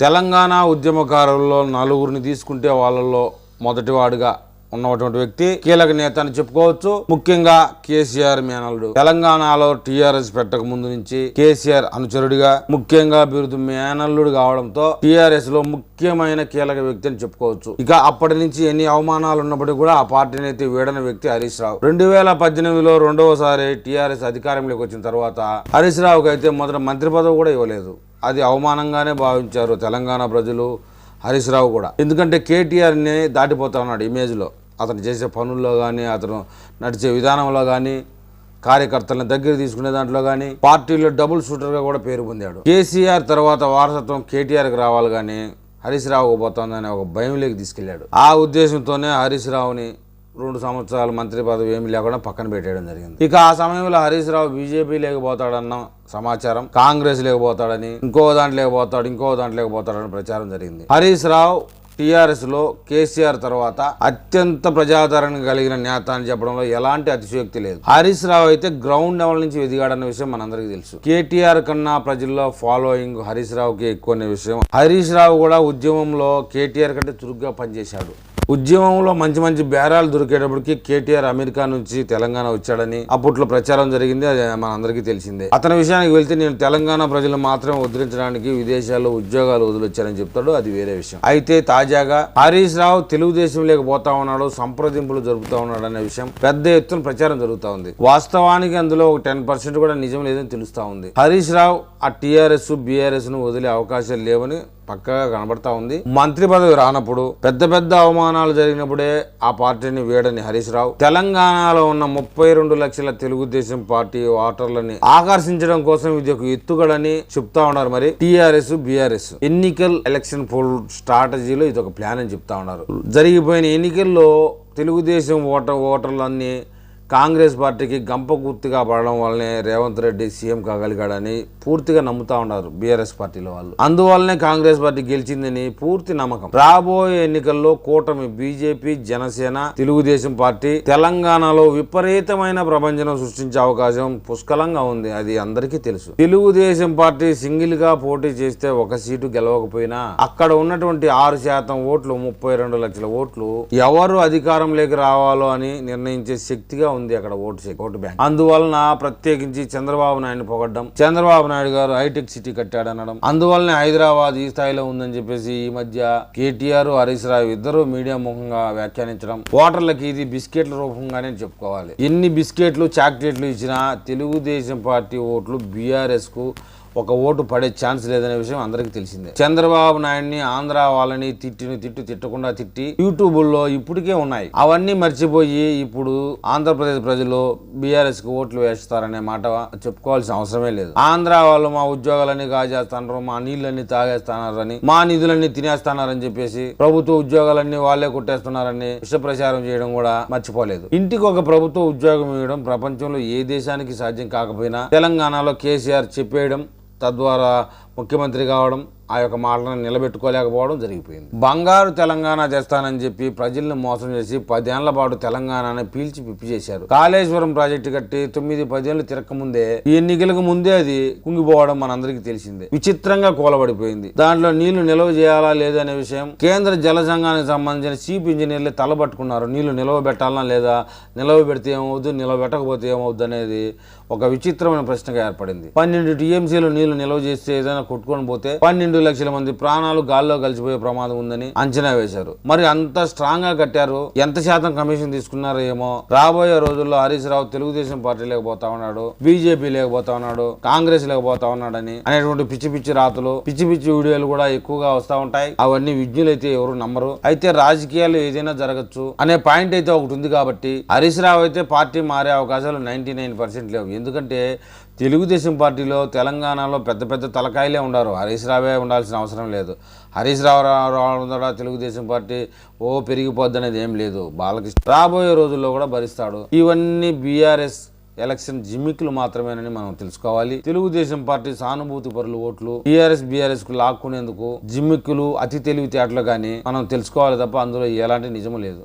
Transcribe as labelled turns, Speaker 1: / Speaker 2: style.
Speaker 1: తెలంగాణ ఉద్యమకారుల్లో నలుగురిని తీసుకుంటే వాళ్ళలో మొదటివాడుగా ఉన్నటువంటి వ్యక్తి, కీలక నేత అని చెప్పుకోవచ్చు. ముఖ్యంగా కేసీఆర్ మేనల్లుడు. తెలంగాణలో టీఆర్ఎస్ పెట్టక ముందు నుంచి కేసీఆర్ అనుచరుడిగా, ముఖ్యంగా బిరుదు మేనల్లుడు కావడంతో టీఆర్ఎస్ లో ముఖ్యమైన కీలక వ్యక్తి అని చెప్పుకోవచ్చు. ఇక అప్పటి నుంచి ఎన్ని అవమానాలు ఉన్నప్పటికీ కూడా ఆ పార్టీని అయితే వీడని వ్యక్తి హరీష్ రావు. 2018లో రెండవసారి టీఆర్ఎస్ అధికారంలోకి వచ్చిన తర్వాత హరీష్ రావుకి అయితే మొదట మంత్రి పదవి కూడా ఇవ్వలేదు. అది అవమానంగానే భావించారు తెలంగాణ ప్రజలు, హరీష్ రావు కూడా. ఎందుకంటే కేటీఆర్ని దాటిపోతా ఉన్నాడు ఇమేజ్లో. అతను చేసే పనుల్లో కానీ, అతను నడిచే విధానంలో కానీ, కార్యకర్తలను దగ్గర తీసుకునే దాంట్లో కానీ, పార్టీలో డబుల్ షూటర్గా కూడా పేరు పొందాడు. కేసీఆర్ తర్వాత వారసత్వం కేటీఆర్కి రావాలి కానీ హరీష్ రావుకు పోతుందని ఒక భయంలోకి తీసుకెళ్లాడు. ఆ ఉద్దేశంతోనే హరీష్ రావుని 2 సంవత్సరాలు మంత్రి పదవి ఏమి లేకుండా పక్కన పెట్టేయడం జరిగింది. ఇక ఆ సమయంలో హరీష్ రావు బీజేపీ లేకపోతాడన్న సమాచారం, కాంగ్రెస్ లేకపోతాడని, ఇంకో దాంట్లో లేకపోతాడని ప్రచారం జరిగింది. హరీష్ రావు టీఆర్ఎస్ లో కేసీఆర్ తర్వాత అత్యంత ప్రజాదరణ కలిగిన నేత అని చెప్పడంలో ఎలాంటి అతిశయోక్తి లేదు. హరీష్ రావు అయితే గ్రౌండ్ లెవెల్ నుంచి ఎదిగాడన్న విషయం మనందరికీ తెలుసు. కేటీఆర్ కన్నా ప్రజల్లో ఫాలోయింగ్ హరీష్ రావుకి ఎక్కువ అనే విషయం. హరీష్ రావు కూడా ఉద్యమంలో కేటీఆర్ కంటే చురుగ్గా పనిచేశాడు. ఉద్యమంలో మంచి మంచి బేరాలు దొరికేటప్పటికి కేటీఆర్ అమెరికా నుంచి తెలంగాణ వచ్చాడని అప్పట్లో ప్రచారం జరిగింది. అది మనందరికీ తెలిసిందే. అతని విషయానికి వెళ్తే నేను తెలంగాణ ప్రజలు మాత్రం ఉద్ధరించడానికి విదేశాల్లో ఉద్యోగాలు వదిలొచ్చారని చెప్తాడు. అది వేరే విషయం. అయితే తాజాగా హరీష్ రావు తెలుగుదేశంలోకి పోతా ఉన్నాడు, సంప్రదింపులు జరుపుతా ఉన్నాడు అనే విషయం పెద్ద ఎత్తున ప్రచారం జరుగుతా ఉంది. వాస్తవానికి అందులో ఒక 10% కూడా నిజం లేదని తెలుస్తా ఉంది. హరీష్ రావు ఆ టీఆర్ఎస్ బీఆర్ఎస్ ను వదిలే అవకాశాలు లేవని పక్కగా కనబడతా ఉంది. మంత్రి పదవి రానప్పుడు, పెద్ద పెద్ద అవమానాలు జరిగినప్పుడే ఆ పార్టీని వీడని హరీష్ రావు తెలంగాణలో ఉన్న 32 లక్షల తెలుగుదేశం పార్టీ ఓటర్లని ఆకర్షించడం కోసం ఇది ఒక ఎత్తుగడని చెప్తా ఉన్నారు. మరి టీఆర్ఎస్ బీఆర్ఎస్ ఎన్నికల్ ఎలక్షన్ పోల్ స్ట్రాటజీలో ఇది ఒక ప్లాన్ అని చెప్తా ఉన్నారు. జరిగిపోయిన ఎన్నికల్లో తెలుగుదేశం ఓటర్లన్నీ కాంగ్రెస్ పార్టీకి గంప గుర్తుగా పడడం వల్లనే రేవంత్ రెడ్డి సీఎం కాగలిగాడని పూర్తిగా నమ్ముతా ఉన్నారు బీఆర్ఎస్ పార్టీలో వాళ్ళు. అందువల్లనే కాంగ్రెస్ పార్టీ గెలిచిందని పూర్తి నమ్మకం. రాబోయే ఎన్నికల్లో కూటమి బీజేపీ, జనసేన, తెలుగుదేశం పార్టీ తెలంగాణలో విపరీతమైన ప్రభంజనం సృష్టించే అవకాశం పుష్కలంగా ఉంది. అది అందరికీ తెలుసు. తెలుగుదేశం పార్టీ సింగిల్ గా పోటీ చేస్తే ఒక సీటు గెలవకపోయినా అక్కడ ఉన్నటువంటి 6% ఓట్లు, 32 లక్షల ఓట్లు ఎవరు అధికారంలోకి రావాలో అని నిర్ణయించే శక్తిగా ఉంది అక్కడ ఓటు బ్యాంక్. అందువలన ప్రత్యేకించి చంద్రబాబు నాయుడు పొగడ్డం, చంద్రబాబు నాయుడు గారు హైటెక్ సిటీ కట్టాడనడం, అందువల్లనే హైదరాబాద్ ఈ స్థాయిలో ఉందని చెప్పేసి ఈ మధ్య కేటీఆర్, హరీష్ రావు ఇద్దరు మీడియా ముఖంగా వ్యాఖ్యానించడం, ఓటర్లకి ఇది బిస్కెట్ల రూపంగానే చెప్పుకోవాలి. ఎన్ని బిస్కెట్లు చాక్లెట్లు ఇచ్చినా తెలుగుదేశం పార్టీ ఓట్లు బీఆర్ఎస్ కు ఒక ఓటు పడే ఛాన్స్ లేదనే విషయం అందరికీ తెలిసిందే. చంద్రబాబు నాయుడిని, ఆంధ్ర వాళ్ళని తిట్టకుండా తిట్టి యూట్యూబుల్లో ఇప్పటికే ఉన్నాయి. అవన్నీ మర్చిపోయి ఇప్పుడు ఆంధ్రప్రదేశ్ ప్రజలు బీఆర్ఎస్ కు ఓట్లు వేస్తారనే మాట చెప్పుకోవాల్సిన అవసరమే లేదు. ఆంధ్ర వాళ్ళు మా ఉద్యోగాలన్నీ కాజేస్తున్నారు, మా నీళ్ళన్నీ తాగేస్తున్నారని, మా నిధులన్నీ తినేస్తున్నారని చెప్పేసి ప్రభుత్వ ఉద్యోగాలన్నీ వాళ్ళే కొట్టేస్తున్నారని విష ప్రచారం చేయడం కూడా మర్చిపోలేదు. ఇంటికి ఒక ప్రభుత్వ ఉద్యోగం ఇవ్వడం ప్రపంచంలో ఏ దేశానికి సాధ్యం కాకపోయినా తెలంగాణలో కేసీఆర్ చెప్పేయడం, తద్వారా ముఖ్యమంత్రి కావడం, ఆ యొక్క మాటలను నిలబెట్టుకోలేకపోవడం జరిగిపోయింది. బంగారు తెలంగాణ చేస్తానని చెప్పి ప్రజల్ని మోసం చేసి 10 ఏళ్ల పాటు తెలంగాణని పీల్చి పిప్పి చేశారు. కాళేశ్వరం ప్రాజెక్టు కట్టి 9-10 ఏళ్ళు తిరగకముందే, ఈ ఎన్నికలకు ముందే అది కుంగిపోవడం మనందరికీ తెలిసిందే. విచిత్రంగా కూలబడిపోయింది. దాంట్లో నీళ్లు నిల్వ చేయాలా లేదా అనే విషయం కేంద్ర జల సంఘానికి సంబంధించిన చీఫ్ ఇంజనీర్లే తలబట్టుకున్నారు. నీళ్లు నిల్వ పెట్టాలన్నా లేదా, నిల్వ పెడితే ఏమవుద్దు, నిల్వ పెట్టకపోతే ఏమవుద్దు అనేది ఒక విచిత్రమైన ప్రశ్నగా ఏర్పడింది. 12 టీఎంసీలు నీళ్లు నిల్వ చేస్తే ఏదైనా కొట్టుకొని పోతే 12 లక్షల మంది ప్రాణాలు గాల్లో కలిసిపోయే ప్రమాదం ఉందని అంచనా వేశారు. మరి అంత స్ట్రాంగ్ గా కట్టారు. ఎంత శాతం కమిషన్ తీసుకున్నారో ఏమో. రాబోయే రోజుల్లో హరీష్ రావు తెలుగుదేశం పార్టీ లేకపోతా ఉన్నాడు, బీజేపీ లేకపోతా ఉన్నాడు, కాంగ్రెస్ లేకపోతా ఉన్నాడని అనేటువంటి పిచ్చి పిచ్చి రాతలు, పిచ్చి పిచ్చి వీడియోలు కూడా ఎక్కువగా వస్తా ఉంటాయి. అవన్నీ విజ్ఞులైతే ఎవరు నమ్మరు. అయితే రాజకీయాలు ఏదైనా జరగచ్చు అనే పాయింట్ అయితే ఒకటి ఉంది కాబట్టి హరీష్ రావు అయితే పార్టీ మారే అవకాశాలు 99% లేవు. ఎందుకంటే తెలుగుదేశం పార్టీలో తెలంగాణలో పెద్ద పెద్ద తలకాయలే ఉండారు. హరీష్ రావే ఉండాల్సిన అవసరం లేదు. హరీష్ రావు రావడం ద్వారా తెలుగుదేశం పార్టీ పెరిగిపోద్ది అనేది ఏం లేదు. బాలకృష్ణ రాబోయే రోజుల్లో కూడా భరిస్తాడు. ఇవన్నీ బీఆర్ఎస్ ఎలక్షన్ జిమ్మిక్కులు మాత్రమేనని మనం తెలుసుకోవాలి. తెలుగుదేశం పార్టీ సానుభూతి పరులు ఓట్లు టీఆర్ఎస్ బీఆర్ఎస్ కు లాక్కునేందుకు జిమ్మిక్కులు, అతి తెలివితేటలు కానీ మనం తెలుసుకోవాలి తప్ప అందులో ఎలాంటి నిజము లేదు.